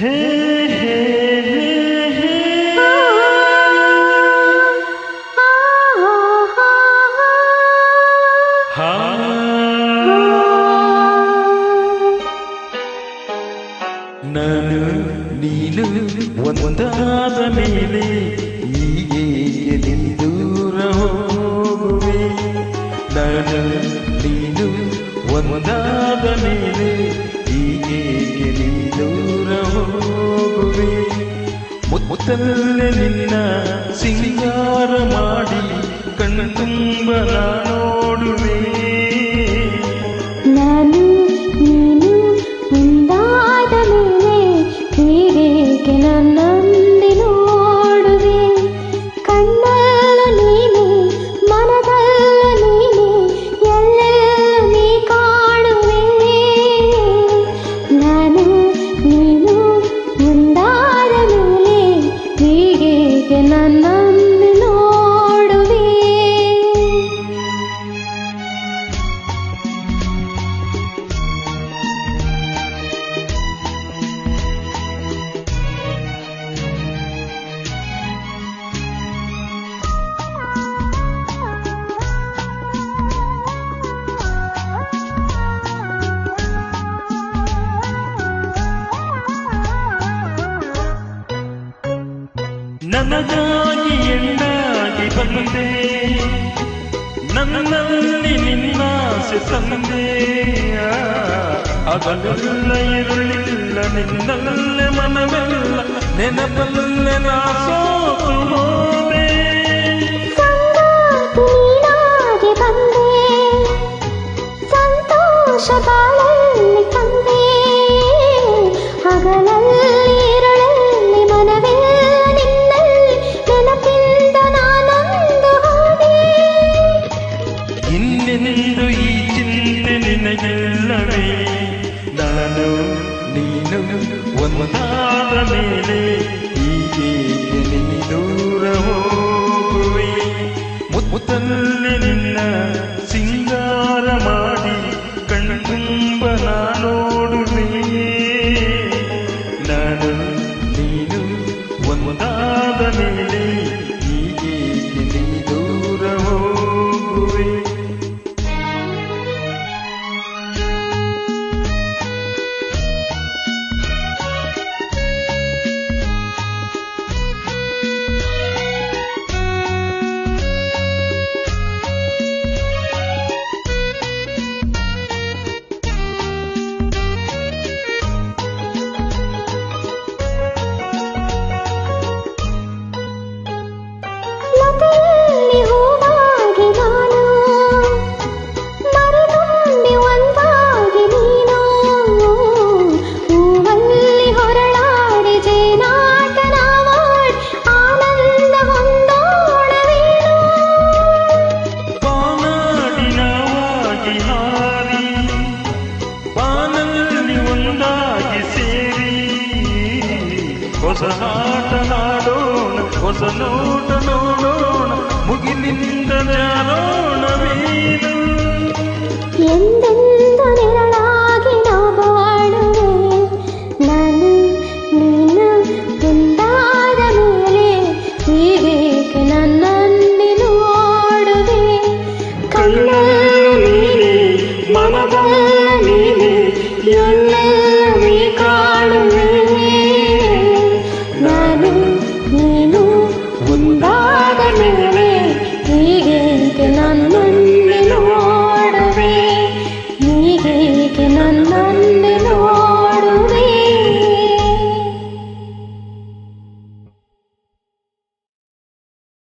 ಹೇ ಹೇ ಹೇ ಹಾ ನಾನು ನೀನು ಒಂದಾದ ಮೇಲೆ ಹೀಗೆ ದೂರ ಹೋಗುವೆ. ನಾನು ನೀನು ಒಂದಾದ ಮೇಲೆ ಹೀಗೆ ದೂರ ಹೋಗುವೆ. ಮುತ್ತಲ್ಲೇ ನಿನ್ನ ಸಿಂಗಾರ ಮಾಡಿ ಕಣ್ಣು ತುಂಬ ನೋಡುವೆ. ನಾನು ನೀನು ಒಂದಾದ ಮೇಲೆ ಹೀಗೆ ನನ್ನಂದೆ ನೋಡುವೆ. ಕಣ್ಣಲ್ಲ ನೀನೆ ಮನದಲ್ಲ ನೀನೆ ಎಲ್ಲೆಲ್ಲ ನೀ ಕಾಣುವೆ. ನಾನು ನೀನು ಒಂದಾದ ಮೇಲೆ ಹೀಗೆ ನನ್ನಂದೆ ನೋಡುವೆ. ನನಗಾಗಿ ಹೆಣ್ಣಾಗಿ ಬಂದೆ, ನನ್ನಲ್ಲಿ ನಿನ್ನಾಸೆ ತಂದೆ. ಹಗಲೆಲ್ಲ ಇರುಳಿಲ್ಲ ನಿನ್ನಲ್ಲೇ ಮನವೆಲ್ಲ ನೆನಪಲ್ಲೇ ನಾ ಸೋತು ಹೋದೆ. ನೀನಾಗಿ ಬಂದೆ ಸಂತೋಷ ಬಾಳಲ್ಲಿ ತಂದೆ. ಹಗಲಲ್ಲಿ ಇರುಳಲ್ಲಿ ಮನವೆಲ್ಲ ನಿನ್ನಲ್ಲಿ ನೆನಪಿಂದ ನಾನೊಂದು ಹೋದೆ. ಇನ್ನೆಂದು ಈ ಚಿಂತೆ ನಿನಗಿಲ್ಲವೇ? ನಾನು ನೀನು ಒಂದಾದ ಮೇಲೆ ಹೀಗೆ ನೀ ದೂರ ಹೋಗುವೆ. ಮುತ್ತಲ್ಲಿ ನಿನ್ನ ಸಿಂಗಾರ ಮಾಡಿ ಕಣ್ಣು ತುಂಬ ನೋಡುವೆ. ನಾನು ನೀನು ಒಂದಾದ ಮೇಲೆ ಹೀಗೆ ನೀ ದೂರ ಹೋಗುವೆ. ಲತೆಯಲ್ಲಿ ಹೂವಾಗಿ ನಾನು ಮರೆತುಂಬಿ ಒಂದಾಗಿ ನೀನು. ಹೂವಲ್ಲಿ ಹೊರಳಾಡಿ ಜೇನಾಟ ನಾವಾಡಿ ಆನಂದ ಹೊಂದೋಣವೇನು. ಬಾನಾಡಿ ನಾವಾಗಿ ಹಾರಿ ಬಾನಲ್ಲಿ ಒಂದಾಗಿ ಸೇರಿ ಹೊಸ ಆಟ ಆಡೋಣ, ಹೊಸ ನೋಟ ನೋಡೋಣ, ಮುಗಿಲಿಂದ ಜಾರೋಣವೇನು. ಎಂದೆಂದು ನಿರಳ